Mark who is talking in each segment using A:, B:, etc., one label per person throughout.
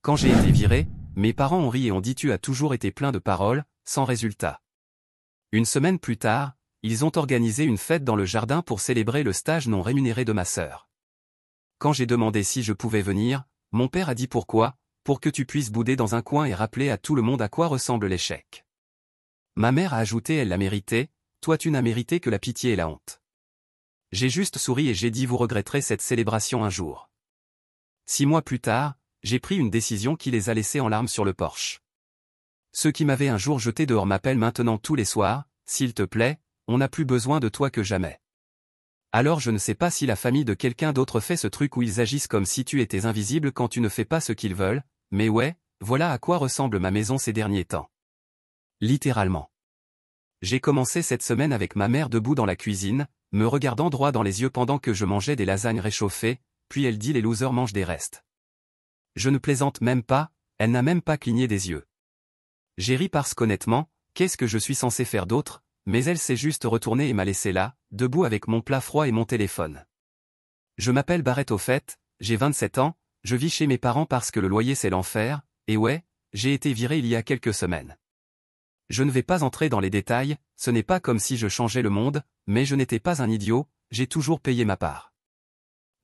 A: Quand j'ai été viré, mes parents ont ri et ont dit tu as toujours été plein de paroles, sans résultat. Une semaine plus tard, ils ont organisé une fête dans le jardin pour célébrer le stage non rémunéré de ma sœur. Quand j'ai demandé si je pouvais venir, mon père a dit pourquoi, pour que tu puisses bouder dans un coin et rappeler à tout le monde à quoi ressemble l'échec. Ma mère a ajouté elle l'a mérité, toi tu n'as mérité que la pitié et la honte. J'ai juste souri et j'ai dit vous regretterez cette célébration un jour. 6 mois plus tard, j'ai pris une décision qui les a laissés en larmes sur le porche. Ceux qui m'avaient un jour jeté dehors m'appellent maintenant tous les soirs, s'il te plaît, on n'a plus besoin de toi que jamais. Alors je ne sais pas si la famille de quelqu'un d'autre fait ce truc où ils agissent comme si tu étais invisible quand tu ne fais pas ce qu'ils veulent, mais ouais, voilà à quoi ressemble ma maison ces derniers temps. Littéralement. J'ai commencé cette semaine avec ma mère debout dans la cuisine, me regardant droit dans les yeux pendant que je mangeais des lasagnes réchauffées, puis elle dit les losers mangent des restes. Je ne plaisante même pas, elle n'a même pas cligné des yeux. J'ai ri parce qu'honnêtement, qu'est-ce que je suis censé faire d'autre, mais elle s'est juste retournée et m'a laissé là, debout avec mon plat froid et mon téléphone. Je m'appelle Barrett au fait, j'ai 27 ans, je vis chez mes parents parce que le loyer c'est l'enfer, et ouais, j'ai été viré il y a quelques semaines. Je ne vais pas entrer dans les détails, ce n'est pas comme si je changeais le monde, mais je n'étais pas un idiot, j'ai toujours payé ma part.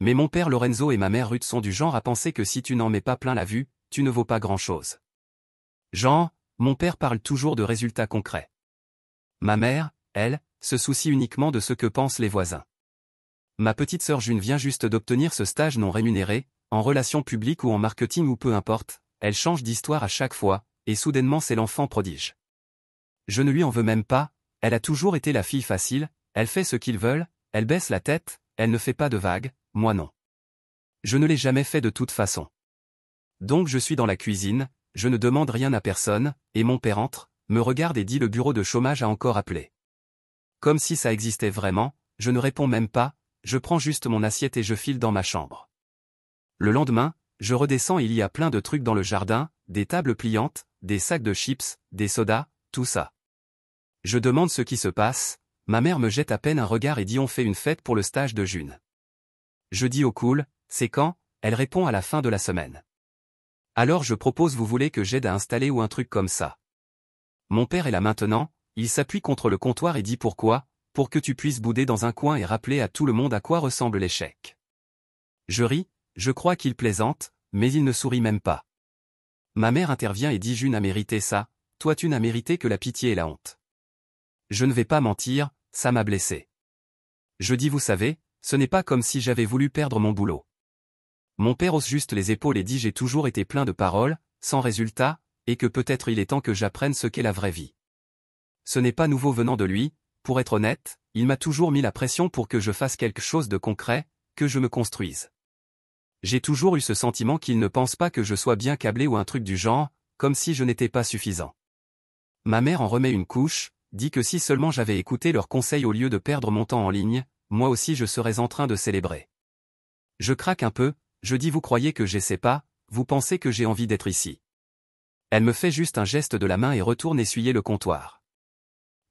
A: Mais mon père Lorenzo et ma mère Ruth sont du genre à penser que si tu n'en mets pas plein la vue, tu ne vaux pas grand-chose. Genre, mon père parle toujours de résultats concrets. Ma mère, elle, se soucie uniquement de ce que pensent les voisins. Ma petite sœur June vient juste d'obtenir ce stage non rémunéré, en relations publiques ou en marketing ou peu importe, elle change d'histoire à chaque fois, et soudainement c'est l'enfant prodige. Je ne lui en veux même pas, elle a toujours été la fille facile, elle fait ce qu'ils veulent, elle baisse la tête, elle ne fait pas de vagues, moi non. Je ne l'ai jamais fait de toute façon. Donc je suis dans la cuisine, je ne demande rien à personne, et mon père entre, me regarde et dit le bureau de chômage a encore appelé. Comme si ça existait vraiment, je ne réponds même pas, je prends juste mon assiette et je file dans ma chambre. Le lendemain, je redescends et il y a plein de trucs dans le jardin, des tables pliantes, des sacs de chips, des sodas, tout ça. Je demande ce qui se passe, ma mère me jette à peine un regard et dit on fait une fête pour le stage de June. Je dis au cool, c'est quand, elle répond à la fin de la semaine. Alors je propose vous voulez que j'aide à installer ou un truc comme ça. Mon père est là maintenant, il s'appuie contre le comptoir et dit pourquoi, pour que tu puisses bouder dans un coin et rappeler à tout le monde à quoi ressemble l'échec. Je ris, je crois qu'il plaisante, mais il ne sourit même pas. Ma mère intervient et dit June a mérité ça, toi tu n'as mérité que la pitié et la honte. Je ne vais pas mentir, ça m'a blessé. Je dis vous savez, ce n'est pas comme si j'avais voulu perdre mon boulot. Mon père hausse juste les épaules et dit j'ai toujours été plein de paroles, sans résultat, et que peut-être il est temps que j'apprenne ce qu'est la vraie vie. Ce n'est pas nouveau venant de lui, pour être honnête, il m'a toujours mis la pression pour que je fasse quelque chose de concret, que je me construise. J'ai toujours eu ce sentiment qu'il ne pense pas que je sois bien câblé ou un truc du genre, comme si je n'étais pas suffisant. Ma mère en remet une couche, dit que si seulement j'avais écouté leurs conseils au lieu de perdre mon temps en ligne, moi aussi je serais en train de célébrer. Je craque un peu, je dis vous croyez que j'essaie pas, vous pensez que j'ai envie d'être ici. Elle me fait juste un geste de la main et retourne essuyer le comptoir.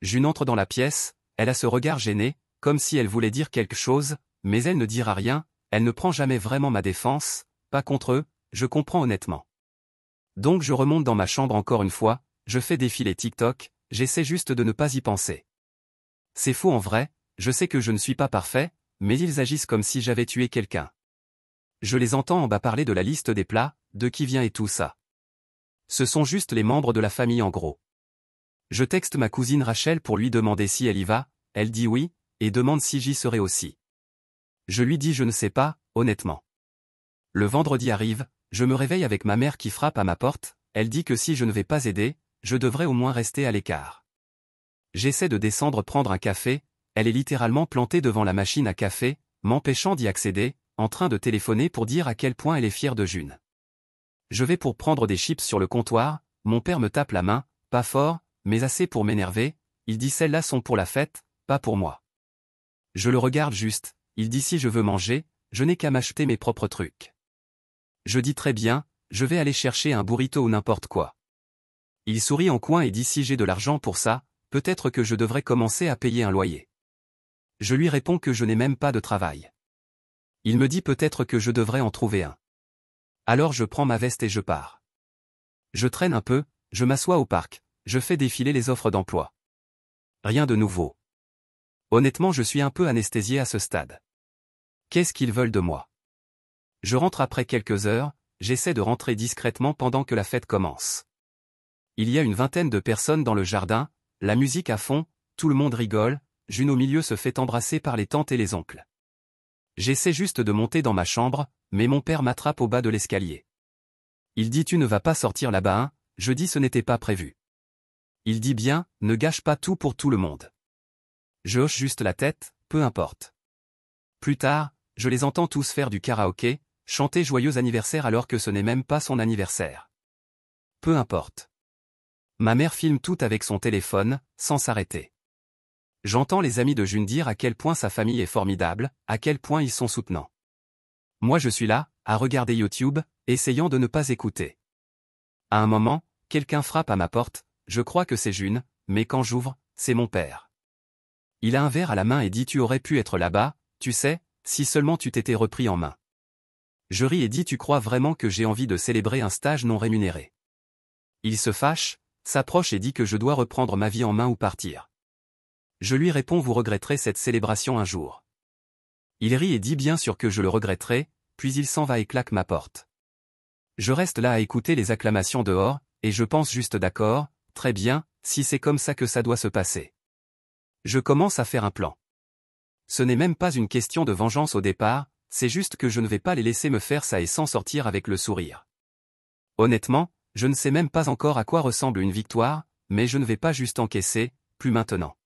A: June entre dans la pièce, elle a ce regard gêné, comme si elle voulait dire quelque chose, mais elle ne dira rien, elle ne prend jamais vraiment ma défense, pas contre eux, je comprends honnêtement. Donc je remonte dans ma chambre encore une fois, je fais défiler TikTok, j'essaie juste de ne pas y penser. C'est faux en vrai, je sais que je ne suis pas parfait, mais ils agissent comme si j'avais tué quelqu'un. Je les entends en bas parler de la liste des plats, de qui vient et tout ça. Ce sont juste les membres de la famille en gros. Je texte ma cousine Rachel pour lui demander si elle y va, elle dit oui, et demande si j'y serai aussi. Je lui dis je ne sais pas, honnêtement. Le vendredi arrive, je me réveille avec ma mère qui frappe à ma porte, elle dit que si je ne vais pas aider, je devrais au moins rester à l'écart. J'essaie de descendre prendre un café, elle est littéralement plantée devant la machine à café, m'empêchant d'y accéder, en train de téléphoner pour dire à quel point elle est fière de June. Je vais pour prendre des chips sur le comptoir, mon père me tape la main, pas fort, mais assez pour m'énerver, il dit celles-là sont pour la fête, pas pour moi. Je le regarde juste, il dit si je veux manger, je n'ai qu'à m'acheter mes propres trucs. Je dis très bien, je vais aller chercher un burrito ou n'importe quoi. Il sourit en coin et dit si j'ai de l'argent pour ça, peut-être que je devrais commencer à payer un loyer. Je lui réponds que je n'ai même pas de travail. Il me dit peut-être que je devrais en trouver un. Alors je prends ma veste et je pars. Je traîne un peu, je m'assois au parc, je fais défiler les offres d'emploi. Rien de nouveau. Honnêtement, je suis un peu anesthésié à ce stade. Qu'est-ce qu'ils veulent de moi? Je rentre après quelques heures, j'essaie de rentrer discrètement pendant que la fête commence. Il y a une vingtaine de personnes dans le jardin, la musique à fond, tout le monde rigole, June au milieu se fait embrasser par les tantes et les oncles. J'essaie juste de monter dans ma chambre, mais mon père m'attrape au bas de l'escalier. Il dit tu ne vas pas sortir là-bas, hein? Je dis ce n'était pas prévu. Il dit bien, ne gâche pas tout pour tout le monde. Je hoche juste la tête, peu importe. Plus tard, je les entends tous faire du karaoké, chanter joyeux anniversaire alors que ce n'est même pas son anniversaire. Peu importe. Ma mère filme tout avec son téléphone, sans s'arrêter. J'entends les amis de June dire à quel point sa famille est formidable, à quel point ils sont soutenants. Moi je suis là, à regarder YouTube, essayant de ne pas écouter. À un moment, quelqu'un frappe à ma porte, je crois que c'est June, mais quand j'ouvre, c'est mon père. Il a un verre à la main et dit tu aurais pu être là-bas, tu sais, si seulement tu t'étais repris en main. Je ris et dis tu crois vraiment que j'ai envie de célébrer un stage non rémunéré? Il se fâche, s'approche et dit que je dois reprendre ma vie en main ou partir. Je lui réponds vous regretterez cette célébration un jour. Il rit et dit bien sûr que je le regretterai, puis il s'en va et claque ma porte. Je reste là à écouter les acclamations dehors, et je pense juste d'accord, très bien, si c'est comme ça que ça doit se passer. Je commence à faire un plan. Ce n'est même pas une question de vengeance au départ, c'est juste que je ne vais pas les laisser me faire ça et s'en sortir avec le sourire. Honnêtement, je ne sais même pas encore à quoi ressemble une victoire, mais je ne vais pas juste encaisser, plus maintenant.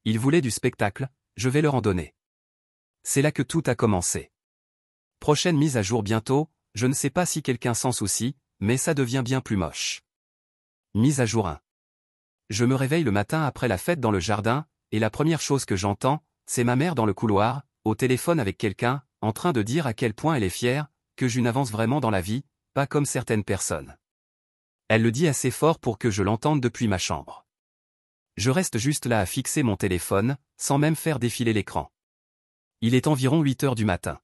A: Ils voulaient du spectacle, je vais leur en donner. C'est là que tout a commencé. Prochaine mise à jour bientôt, je ne sais pas si quelqu'un s'en soucie, mais ça devient bien plus moche. Mise à jour 1. Je me réveille le matin après la fête dans le jardin, et la première chose que j'entends, c'est ma mère dans le couloir, au téléphone avec quelqu'un, en train de dire à quel point elle est fière, que June avance vraiment dans la vie, pas comme certaines personnes. Elle le dit assez fort pour que je l'entende depuis ma chambre. Je reste juste là à fixer mon téléphone, sans même faire défiler l'écran. Il est environ 8 heures du matin.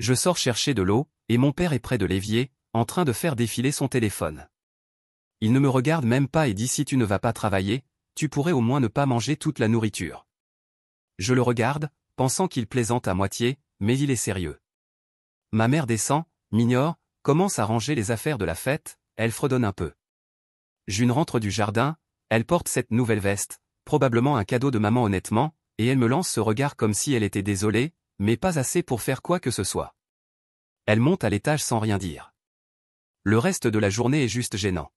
A: Je sors chercher de l'eau, et mon père est près de l'évier, en train de faire défiler son téléphone. Il ne me regarde même pas et dit si tu ne vas pas travailler, tu pourrais au moins ne pas manger toute la nourriture. Je le regarde, pensant qu'il plaisante à moitié, mais il est sérieux. Ma mère descend, m'ignore, commence à ranger les affaires de la fête, elle fredonne un peu. June rentre du jardin, elle porte cette nouvelle veste, probablement un cadeau de maman honnêtement, et elle me lance ce regard comme si elle était désolée, mais pas assez pour faire quoi que ce soit. Elle monte à l'étage sans rien dire. Le reste de la journée est juste gênant.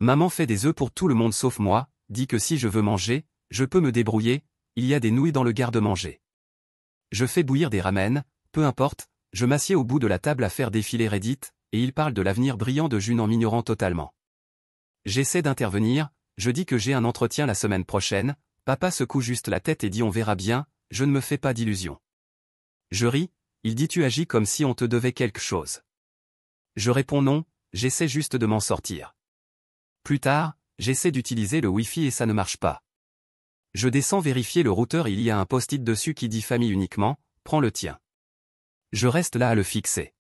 A: Maman fait des œufs pour tout le monde sauf moi, dit que si je veux manger, je peux me débrouiller, il y a des nouilles dans le garde-manger. Je fais bouillir des ramen, peu importe, je m'assieds au bout de la table à faire défiler Reddit, et il parle de l'avenir brillant de June en m'ignorant totalement. J'essaie d'intervenir, je dis que j'ai un entretien la semaine prochaine, papa secoue juste la tête et dit on verra bien, je ne me fais pas d'illusions. Je ris, il dit tu agis comme si on te devait quelque chose. Je réponds non, j'essaie juste de m'en sortir. Plus tard, j'essaie d'utiliser le Wi-Fi et ça ne marche pas. Je descends vérifier le routeur et il y a un post-it dessus qui dit famille uniquement, prends le tien. Je reste là à le fixer.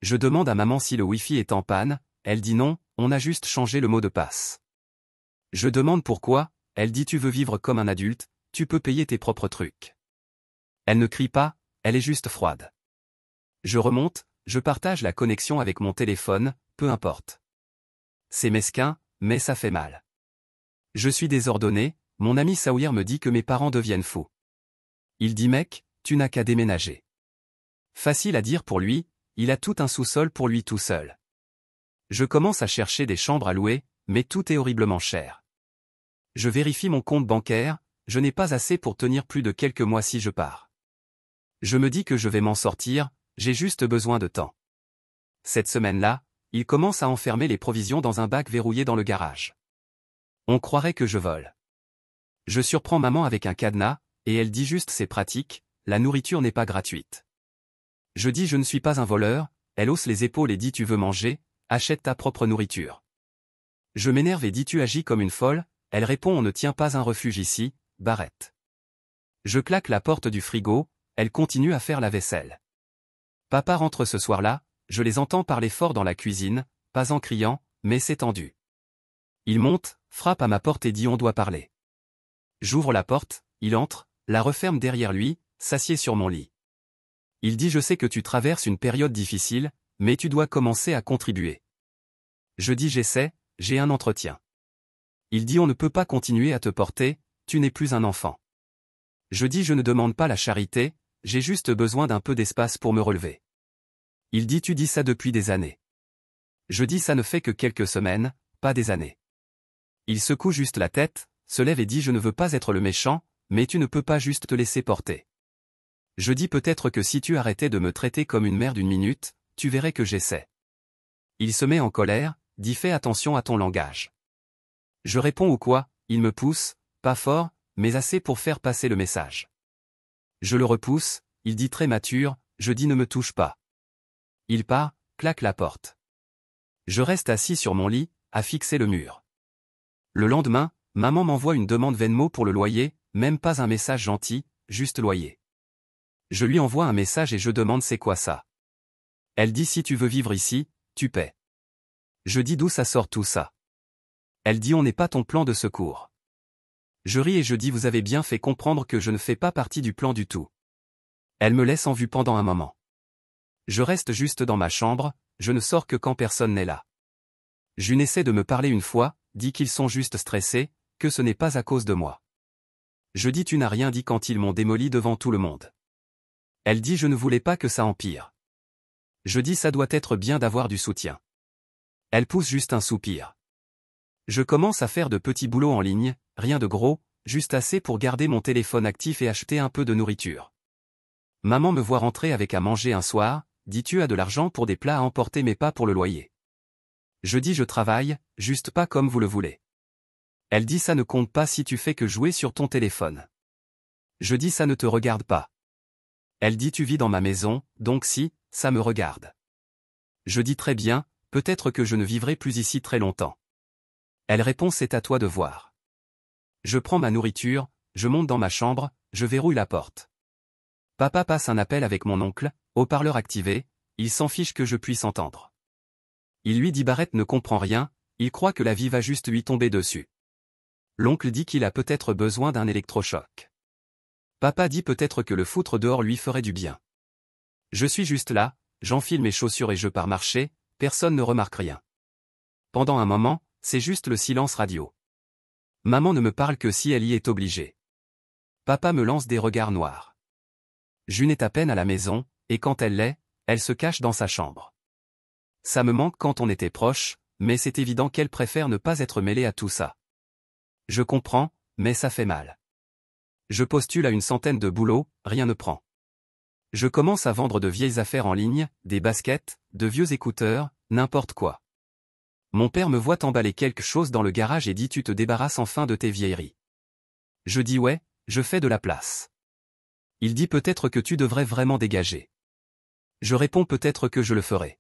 A: Je demande à maman si le Wi-Fi est en panne, elle dit non, on a juste changé le mot de passe. Je demande pourquoi, elle dit tu veux vivre comme un adulte, tu peux payer tes propres trucs. Elle ne crie pas, elle est juste froide. Je remonte, je partage la connexion avec mon téléphone, peu importe. C'est mesquin, mais ça fait mal. Je suis désordonné, mon ami Sawyer me dit que mes parents deviennent fous. Il dit mec, tu n'as qu'à déménager. Facile à dire pour lui, il a tout un sous-sol pour lui tout seul. Je commence à chercher des chambres à louer, mais tout est horriblement cher. Je vérifie mon compte bancaire, je n'ai pas assez pour tenir plus de quelques mois si je pars. Je me dis que je vais m'en sortir, j'ai juste besoin de temps. Cette semaine-là, il commence à enfermer les provisions dans un bac verrouillé dans le garage. On croirait que je vole. Je surprends maman avec un cadenas, et elle dit juste c'est pratique, la nourriture n'est pas gratuite. Je dis je ne suis pas un voleur, elle hausse les épaules et dit tu veux manger, achète ta propre nourriture. Je m'énerve et dis tu agis comme une folle, elle répond on ne tient pas un refuge ici, Barrett. Je claque la porte du frigo, elle continue à faire la vaisselle. Papa rentre ce soir-là, je les entends parler fort dans la cuisine, pas en criant, mais c'est tendu. Il monte, frappe à ma porte et dit on doit parler. J'ouvre la porte, il entre, la referme derrière lui, s'assied sur mon lit. Il dit je sais que tu traverses une période difficile, mais tu dois commencer à contribuer. Je dis j'essaie, j'ai un entretien. Il dit on ne peut pas continuer à te porter, tu n'es plus un enfant. Je dis je ne demande pas la charité, j'ai juste besoin d'un peu d'espace pour me relever. Il dit tu dis ça depuis des années. Je dis ça ne fait que quelques semaines, pas des années. Il secoue juste la tête, se lève et dit je ne veux pas être le méchant, mais tu ne peux pas juste te laisser porter. Je dis peut-être que si tu arrêtais de me traiter comme une mère d'une minute, tu verrais que j'essaie. Il se met en colère, dit fais attention à ton langage. Je réponds ou quoi, il me pousse, pas fort, mais assez pour faire passer le message. Je le repousse, il dit très mature, je dis ne me touche pas. Il part, claque la porte. Je reste assis sur mon lit, à fixer le mur. Le lendemain, maman m'envoie une demande Venmo pour le loyer, même pas un message gentil, juste loyer. Je lui envoie un message et je demande c'est quoi ça. Elle dit si tu veux vivre ici, tu paies. Je dis d'où ça sort tout ça. Elle dit on n'est pas ton plan de secours. Je ris et je dis vous avez bien fait comprendre que je ne fais pas partie du plan du tout. Elle me laisse en vue pendant un moment. Je reste juste dans ma chambre, je ne sors que quand personne n'est là. June essaie de me parler une fois, dit qu'ils sont juste stressés, que ce n'est pas à cause de moi. Je dis tu n'as rien dit quand ils m'ont démoli devant tout le monde. Elle dit je ne voulais pas que ça empire. Je dis ça doit être bien d'avoir du soutien. Elle pousse juste un soupir. Je commence à faire de petits boulots en ligne, rien de gros, juste assez pour garder mon téléphone actif et acheter un peu de nourriture. Maman me voit rentrer avec à manger un soir, dit tu as de l'argent pour des plats à emporter mais pas pour le loyer. Je dis je travaille, juste pas comme vous le voulez. Elle dit ça ne compte pas si tu fais que jouer sur ton téléphone. Je dis ça ne te regarde pas. Elle dit tu vis dans ma maison, donc si, ça me regarde. Je dis très bien, peut-être que je ne vivrai plus ici très longtemps. Elle répond c'est à toi de voir. Je prends ma nourriture, je monte dans ma chambre, je verrouille la porte. Papa passe un appel avec mon oncle, haut-parleur activé, il s'en fiche que je puisse entendre. Il lui dit Barrett ne comprend rien, il croit que la vie va juste lui tomber dessus. L'oncle dit qu'il a peut-être besoin d'un électrochoc. Papa dit peut-être que le foutre dehors lui ferait du bien. Je suis juste là, j'enfile mes chaussures et je pars marcher, personne ne remarque rien. Pendant un moment, c'est juste le silence radio. Maman ne me parle que si elle y est obligée. Papa me lance des regards noirs. June est à peine à la maison, et quand elle l'est, elle se cache dans sa chambre. Ça me manque quand on était proches, mais c'est évident qu'elle préfère ne pas être mêlée à tout ça. Je comprends, mais ça fait mal. Je postule à une centaine de boulots, rien ne prend. Je commence à vendre de vieilles affaires en ligne, des baskets, de vieux écouteurs, n'importe quoi. Mon père me voit emballer quelque chose dans le garage et dit tu te débarrasses enfin de tes vieilleries. Je dis ouais, je fais de la place. Il dit peut-être que tu devrais vraiment dégager. Je réponds peut-être que je le ferai.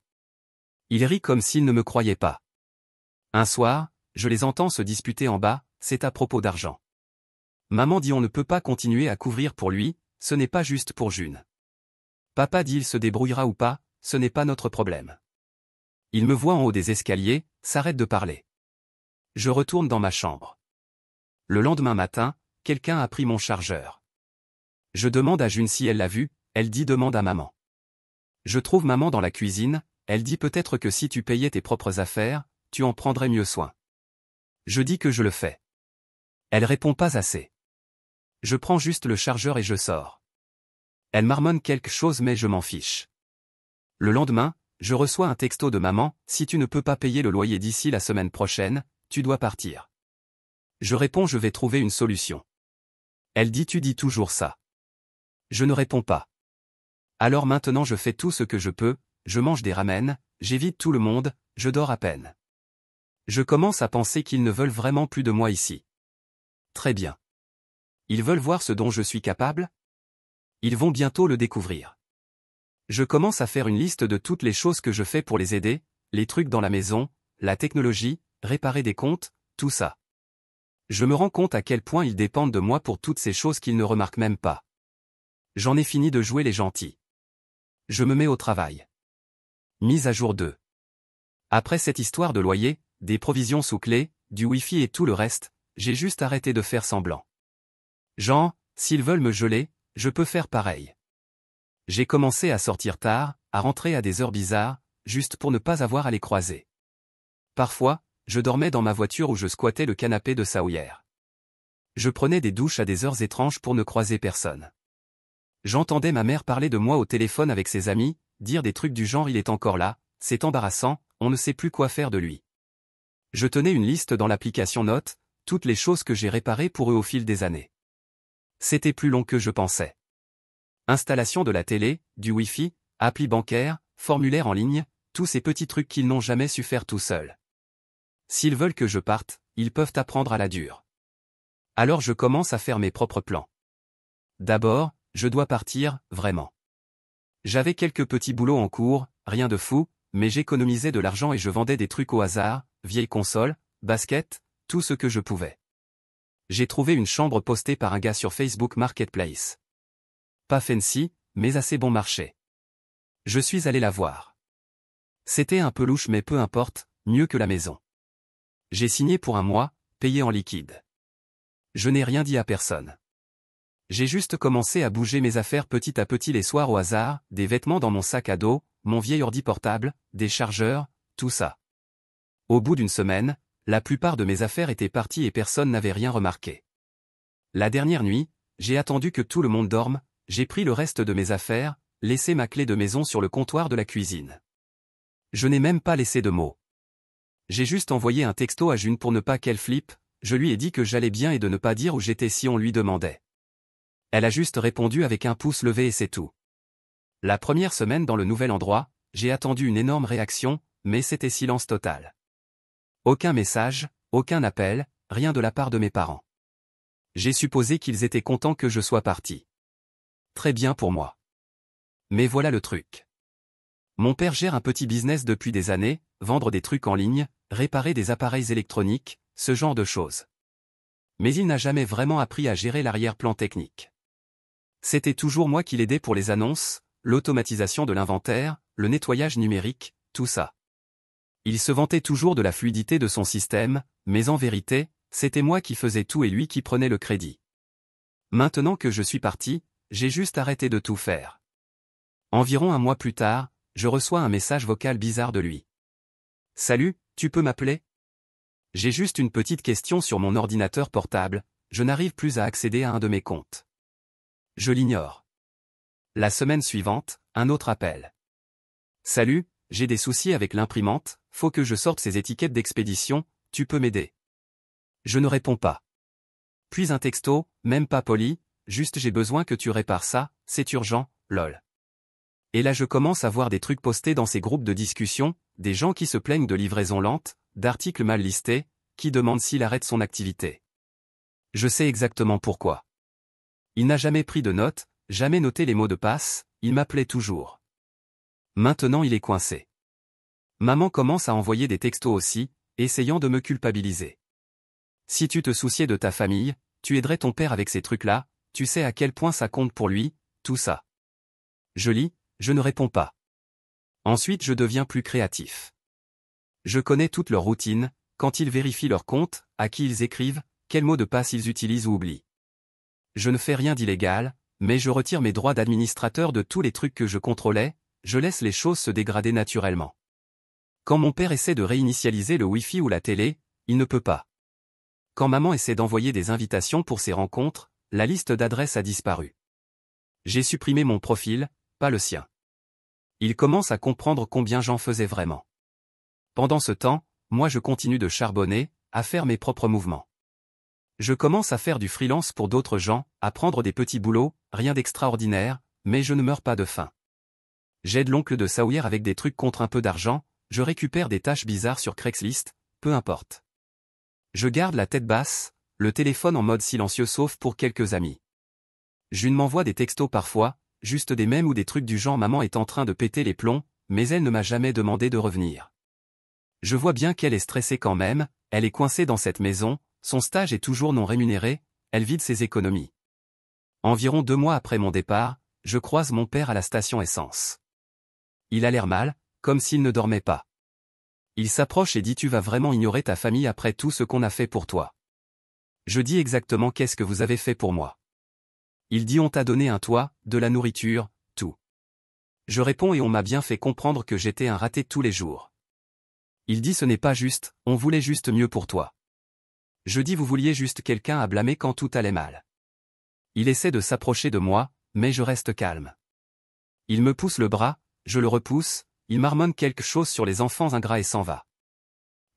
A: Il rit comme s'il ne me croyait pas. Un soir, je les entends se disputer en bas, c'est à propos d'argent. Maman dit on ne peut pas continuer à couvrir pour lui, ce n'est pas juste pour June. Papa dit il se débrouillera ou pas, ce n'est pas notre problème. Il me voit en haut des escaliers, s'arrête de parler. Je retourne dans ma chambre. Le lendemain matin, quelqu'un a pris mon chargeur. Je demande à June si elle l'a vu, elle dit demande à maman. Je trouve maman dans la cuisine, elle dit peut-être que si tu payais tes propres affaires, tu en prendrais mieux soin. Je dis que je le fais. Elle répond pas assez. Je prends juste le chargeur et je sors. Elle marmonne quelque chose mais je m'en fiche. Le lendemain, je reçois un texto de maman, si tu ne peux pas payer le loyer d'ici la semaine prochaine, tu dois partir. Je réponds je vais trouver une solution. Elle dit tu dis toujours ça. Je ne réponds pas. Alors maintenant je fais tout ce que je peux, je mange des ramen, j'évite tout le monde, je dors à peine. Je commence à penser qu'ils ne veulent vraiment plus de moi ici. Très bien. Ils veulent voir ce dont je suis capable? Ils vont bientôt le découvrir. Je commence à faire une liste de toutes les choses que je fais pour les aider, les trucs dans la maison, la technologie, réparer des comptes, tout ça. Je me rends compte à quel point ils dépendent de moi pour toutes ces choses qu'ils ne remarquent même pas. J'en ai fini de jouer les gentils. Je me mets au travail. Mise à jour 2. Après cette histoire de loyer, des provisions sous clé, du Wi-Fi et tout le reste, j'ai juste arrêté de faire semblant. Genre, s'ils veulent me geler, je peux faire pareil. J'ai commencé à sortir tard, à rentrer à des heures bizarres, juste pour ne pas avoir à les croiser. Parfois, je dormais dans ma voiture ou je squattais le canapé de Sawyer. Je prenais des douches à des heures étranges pour ne croiser personne. J'entendais ma mère parler de moi au téléphone avec ses amis, dire des trucs du genre il est encore là, c'est embarrassant, on ne sait plus quoi faire de lui. Je tenais une liste dans l'application Notes, toutes les choses que j'ai réparées pour eux au fil des années. C'était plus long que je pensais. Installation de la télé, du Wi-Fi, appli bancaire, formulaire en ligne, tous ces petits trucs qu'ils n'ont jamais su faire tout seuls. S'ils veulent que je parte, ils peuvent apprendre à la dure. Alors je commence à faire mes propres plans. D'abord, je dois partir, vraiment. J'avais quelques petits boulots en cours, rien de fou, mais j'économisais de l'argent et je vendais des trucs au hasard, vieilles consoles, baskets, tout ce que je pouvais. J'ai trouvé une chambre postée par un gars sur Facebook Marketplace. Pas fancy, mais assez bon marché. Je suis allé la voir. C'était un peu louche mais peu importe, mieux que la maison. J'ai signé pour un mois, payé en liquide. Je n'ai rien dit à personne. J'ai juste commencé à bouger mes affaires petit à petit les soirs au hasard, des vêtements dans mon sac à dos, mon vieil ordi portable, des chargeurs, tout ça. Au bout d'une semaine, la plupart de mes affaires étaient parties et personne n'avait rien remarqué. La dernière nuit, j'ai attendu que tout le monde dorme, j'ai pris le reste de mes affaires, laissé ma clé de maison sur le comptoir de la cuisine. Je n'ai même pas laissé de mots. J'ai juste envoyé un texto à June pour ne pas qu'elle flippe, je lui ai dit que j'allais bien et de ne pas dire où j'étais si on lui demandait. Elle a juste répondu avec un pouce levé et c'est tout. La première semaine dans le nouvel endroit, j'ai attendu une énorme réaction, mais c'était silence total. Aucun message, aucun appel, rien de la part de mes parents. J'ai supposé qu'ils étaient contents que je sois parti. Très bien pour moi. Mais voilà le truc. Mon père gère un petit business depuis des années, vendre des trucs en ligne, réparer des appareils électroniques, ce genre de choses. Mais il n'a jamais vraiment appris à gérer l'arrière-plan technique. C'était toujours moi qui l'aidais pour les annonces, l'automatisation de l'inventaire, le nettoyage numérique, tout ça. Il se vantait toujours de la fluidité de son système, mais en vérité, c'était moi qui faisais tout et lui qui prenait le crédit. Maintenant que je suis parti, j'ai juste arrêté de tout faire. Environ un mois plus tard, je reçois un message vocal bizarre de lui. « Salut, tu peux m'appeler ? J'ai juste une petite question sur mon ordinateur portable, je n'arrive plus à accéder à un de mes comptes. » Je l'ignore. La semaine suivante, un autre appel. « Salut, j'ai des soucis avec l'imprimante, faut que je sorte ces étiquettes d'expédition, tu peux m'aider ? » Je ne réponds pas. Puis un texto, même pas poli, juste j'ai besoin que tu répares ça, c'est urgent, lol. Et là je commence à voir des trucs postés dans ces groupes de discussion, des gens qui se plaignent de livraison lente, d'articles mal listés, qui demandent s'il arrête son activité. Je sais exactement pourquoi. Il n'a jamais pris de notes, jamais noté les mots de passe, il m'appelait toujours. Maintenant il est coincé. Maman commence à envoyer des textos aussi, essayant de me culpabiliser. Si tu te souciais de ta famille, tu aiderais ton père avec ces trucs-là, tu sais à quel point ça compte pour lui, tout ça. Je lis, je ne réponds pas. Ensuite je deviens plus créatif. Je connais toute leur routine, quand ils vérifient leur compte, à qui ils écrivent, quels mots de passe ils utilisent ou oublient. Je ne fais rien d'illégal, mais je retire mes droits d'administrateur de tous les trucs que je contrôlais, je laisse les choses se dégrader naturellement. Quand mon père essaie de réinitialiser le Wi-Fi ou la télé, il ne peut pas. Quand maman essaie d'envoyer des invitations pour ses rencontres, la liste d'adresses a disparu. J'ai supprimé mon profil, pas le sien. Il commence à comprendre combien j'en faisais vraiment. Pendant ce temps, moi je continue de charbonner, à faire mes propres mouvements. Je commence à faire du freelance pour d'autres gens, à prendre des petits boulots, rien d'extraordinaire, mais je ne meurs pas de faim. J'aide l'oncle de Sawyer avec des trucs contre un peu d'argent, je récupère des tâches bizarres sur Craigslist, peu importe. Je garde la tête basse, le téléphone en mode silencieux sauf pour quelques amis. June m'envoie des textos parfois, juste des mèmes ou des trucs du genre maman est en train de péter les plombs, mais elle ne m'a jamais demandé de revenir. Je vois bien qu'elle est stressée quand même, elle est coincée dans cette maison, son stage est toujours non rémunéré, elle vide ses économies. Environ 2 mois après mon départ, je croise mon père à la station essence. Il a l'air mal, comme s'il ne dormait pas. Il s'approche et dit tu vas vraiment ignorer ta famille après tout ce qu'on a fait pour toi. Je dis exactement qu'est-ce que vous avez fait pour moi. Il dit on t'a donné un toit, de la nourriture, tout. Je réponds et on m'a bien fait comprendre que j'étais un raté tous les jours. Il dit ce n'est pas juste, on voulait juste mieux pour toi. Je dis vous vouliez juste quelqu'un à blâmer quand tout allait mal. Il essaie de s'approcher de moi, mais je reste calme. Il me pousse le bras, je le repousse, il marmonne quelque chose sur les enfants ingrats et s'en va.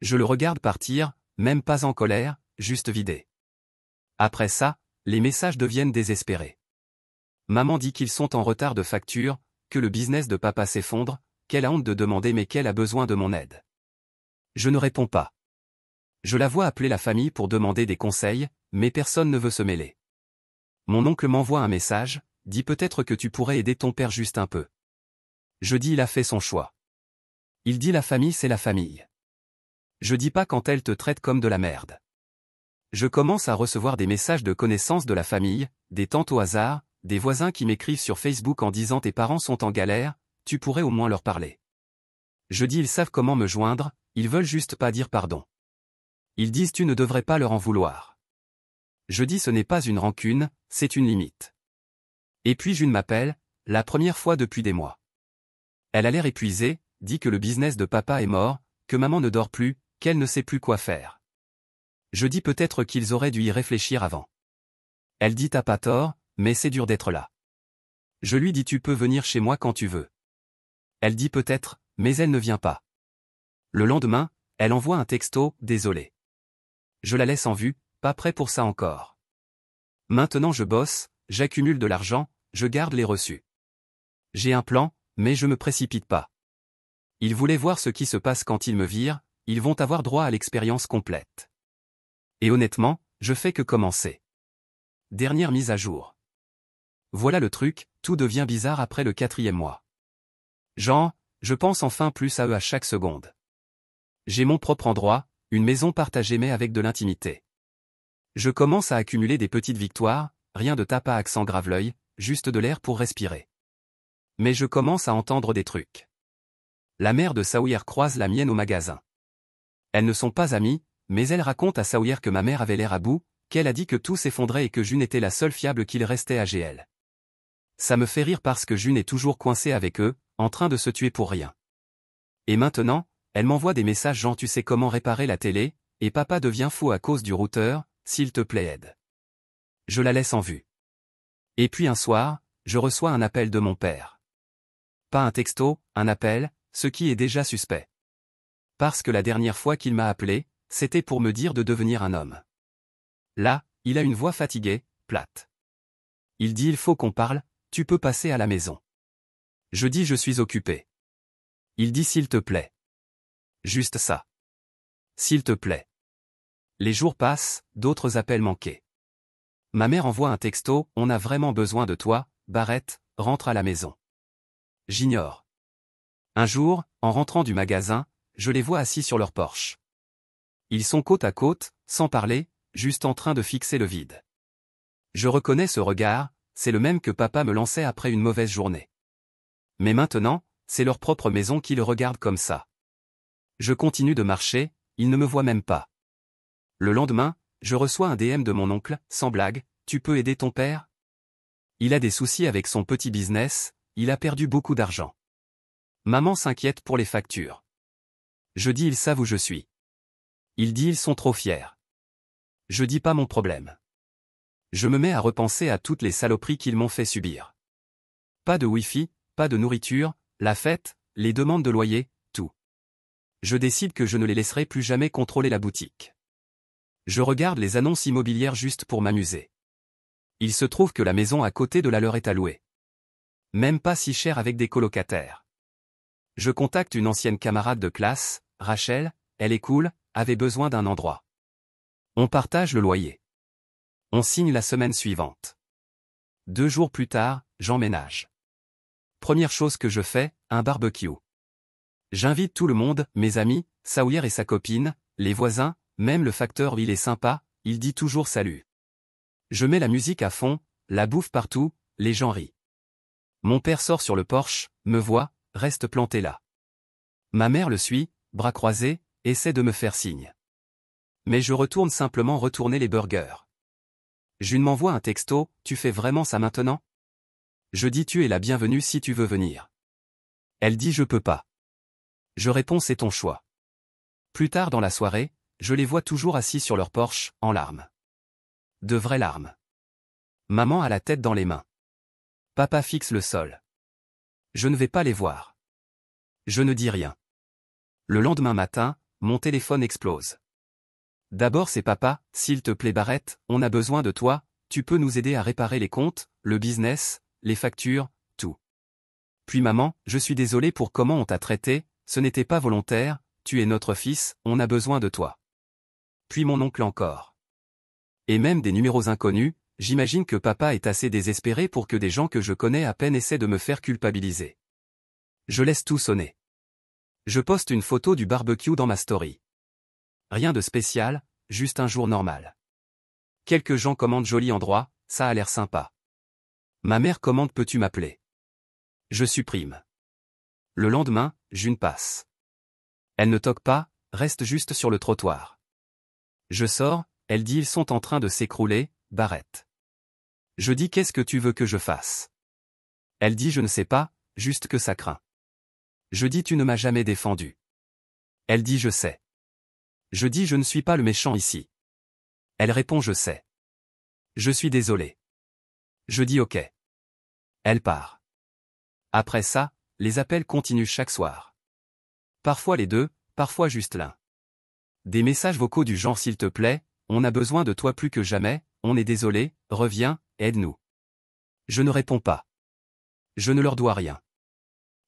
A: Je le regarde partir, même pas en colère, juste vidé. Après ça, les messages deviennent désespérés. Maman dit qu'ils sont en retard de facture, que le business de papa s'effondre, qu'elle a honte de demander mais qu'elle a besoin de mon aide. Je ne réponds pas. Je la vois appeler la famille pour demander des conseils, mais personne ne veut se mêler. Mon oncle m'envoie un message, dit peut-être que tu pourrais aider ton père juste un peu. Je dis il a fait son choix. Il dit la famille c'est la famille. Je dis pas quand elle te traite comme de la merde. Je commence à recevoir des messages de connaissances de la famille, des tantes au hasard, des voisins qui m'écrivent sur Facebook en disant tes parents sont en galère, tu pourrais au moins leur parler. Je dis ils savent comment me joindre, ils veulent juste pas dire pardon. Ils disent tu ne devrais pas leur en vouloir. Je dis ce n'est pas une rancune, c'est une limite. Et puis June m'appelle, la première fois depuis des mois. Elle a l'air épuisée, dit que le business de papa est mort, que maman ne dort plus, qu'elle ne sait plus quoi faire. Je dis peut-être qu'ils auraient dû y réfléchir avant. Elle dit t'as pas tort, mais c'est dur d'être là. Je lui dis tu peux venir chez moi quand tu veux. Elle dit peut-être, mais elle ne vient pas. Le lendemain, elle envoie un texto, désolé. Je la laisse en vue, pas prêt pour ça encore. Maintenant je bosse, j'accumule de l'argent, je garde les reçus. J'ai un plan, mais je me précipite pas. Ils voulaient voir ce qui se passe quand ils me virent, ils vont avoir droit à l'expérience complète. Et honnêtement, je fais que commencer. Dernière mise à jour. Voilà le truc, tout devient bizarre après le 4e mois. Genre, je pense enfin plus à eux à chaque seconde. J'ai mon propre endroit, une maison partagée mais avec de l'intimité. Je commence à accumuler des petites victoires, rien de tape à accent grave-l'œil, juste de l'air pour respirer. Mais je commence à entendre des trucs. La mère de Sawyer croise la mienne au magasin. Elles ne sont pas amies, mais elle raconte à Sawyer que ma mère avait l'air à bout, qu'elle a dit que tout s'effondrait et que June était la seule fiable qu'il restait à GL. Ça me fait rire parce que June est toujours coincée avec eux, en train de se tuer pour rien. Et maintenant, elle m'envoie des messages genre tu sais comment réparer la télé, et papa devient fou à cause du routeur, s'il te plaît aide. Je la laisse en vue. Et puis un soir, je reçois un appel de mon père. Pas un texto, un appel, ce qui est déjà suspect. Parce que la dernière fois qu'il m'a appelé, c'était pour me dire de devenir un homme. Là, il a une voix fatiguée, plate. Il dit il faut qu'on parle, tu peux passer à la maison. Je dis je suis occupé. Il dit s'il te plaît. Juste ça. S'il te plaît. Les jours passent, d'autres appels manqués. Ma mère envoie un texto, on a vraiment besoin de toi, Barrett, rentre à la maison. J'ignore. Un jour, en rentrant du magasin, je les vois assis sur leur Porsche. Ils sont côte à côte, sans parler, juste en train de fixer le vide. Je reconnais ce regard, c'est le même que papa me lançait après une mauvaise journée. Mais maintenant, c'est leur propre maison qu'ils regardent comme ça. Je continue de marcher, ils ne me voient même pas. Le lendemain, je reçois un DM de mon oncle, sans blague, tu peux aider ton père? Il a des soucis avec son petit business, il a perdu beaucoup d'argent. Maman s'inquiète pour les factures. Je dis ils savent où je suis. Il dit ils sont trop fiers. Je dis pas mon problème. Je me mets à repenser à toutes les saloperies qu'ils m'ont fait subir. Pas de wifi, pas de nourriture, la fête, les demandes de loyer, tout. Je décide que je ne les laisserai plus jamais contrôler la boutique. Je regarde les annonces immobilières juste pour m'amuser. Il se trouve que la maison à côté de la leur est à louer. Même pas si cher avec des colocataires. Je contacte une ancienne camarade de classe, Rachel, elle est cool, avait besoin d'un endroit. On partage le loyer. On signe la semaine suivante. 2 jours plus tard, j'emménage. Première chose que je fais, un barbecue. J'invite tout le monde, mes amis, Sawyer et sa copine, les voisins, même le facteur il est sympa, il dit toujours salut. Je mets la musique à fond, la bouffe partout, les gens rient. Mon père sort sur le porche, me voit, reste planté là. Ma mère le suit, bras croisés, essaie de me faire signe. Mais je retourne simplement retourner les burgers. June m'envoie un texto, tu fais vraiment ça maintenant? Je dis tu es la bienvenue si tu veux venir. Elle dit je peux pas. Je réponds c'est ton choix. Plus tard dans la soirée, je les vois toujours assis sur leur Porsche, en larmes. De vraies larmes. Maman a la tête dans les mains. Papa fixe le sol. Je ne vais pas les voir. Je ne dis rien. Le lendemain matin, mon téléphone explose. D'abord c'est papa, s'il te plaît Barrett, on a besoin de toi, tu peux nous aider à réparer les comptes, le business, les factures, tout. Puis maman, je suis désolé pour comment on t'a traité, ce n'était pas volontaire, tu es notre fils, on a besoin de toi. Puis mon oncle encore. Et même des numéros inconnus, j'imagine que papa est assez désespéré pour que des gens que je connais à peine essaient de me faire culpabiliser. Je laisse tout sonner. Je poste une photo du barbecue dans ma story. Rien de spécial, juste un jour normal. Quelques gens commentent joli endroit, ça a l'air sympa. Ma mère commente peux-tu m'appeler? Je supprime. Le lendemain, June passe. Elle ne toque pas, reste juste sur le trottoir. Je sors, elle dit ils sont en train de s'écrouler, Barrett. Je dis qu'est-ce que tu veux que je fasse? Elle dit je ne sais pas, juste que ça craint. Je dis tu ne m'as jamais défendu. Elle dit je sais. Je dis je ne suis pas le méchant ici. Elle répond je sais. Je suis désolé. Je dis ok. Elle part. Après ça, les appels continuent chaque soir. Parfois les deux, parfois juste l'un. Des messages vocaux du genre s'il te plaît, on a besoin de toi plus que jamais, on est désolé, reviens, aide-nous. Je ne réponds pas. Je ne leur dois rien.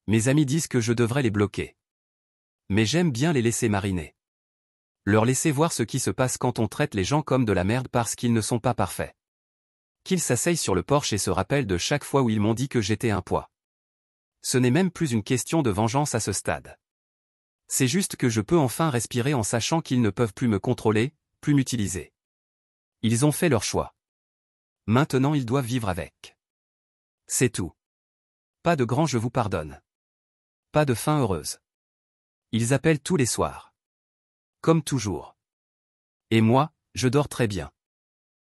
A: Mes amis disent que je devrais les bloquer. Mais j'aime bien les laisser mariner. Leur laisser voir ce qui se passe quand on traite les gens comme de la merde parce qu'ils ne sont pas parfaits. Qu'ils s'asseyent sur le porche et se rappellent de chaque fois où ils m'ont dit que j'étais un poids. Ce n'est même plus une question de vengeance à ce stade. C'est juste que je peux enfin respirer en sachant qu'ils ne peuvent plus me contrôler, plus m'utiliser. Ils ont fait leur choix. Maintenant ils doivent vivre avec. C'est tout. Pas de grand je vous pardonne. Pas de fin heureuse. Ils appellent tous les soirs. Comme toujours. Et moi, je dors très bien.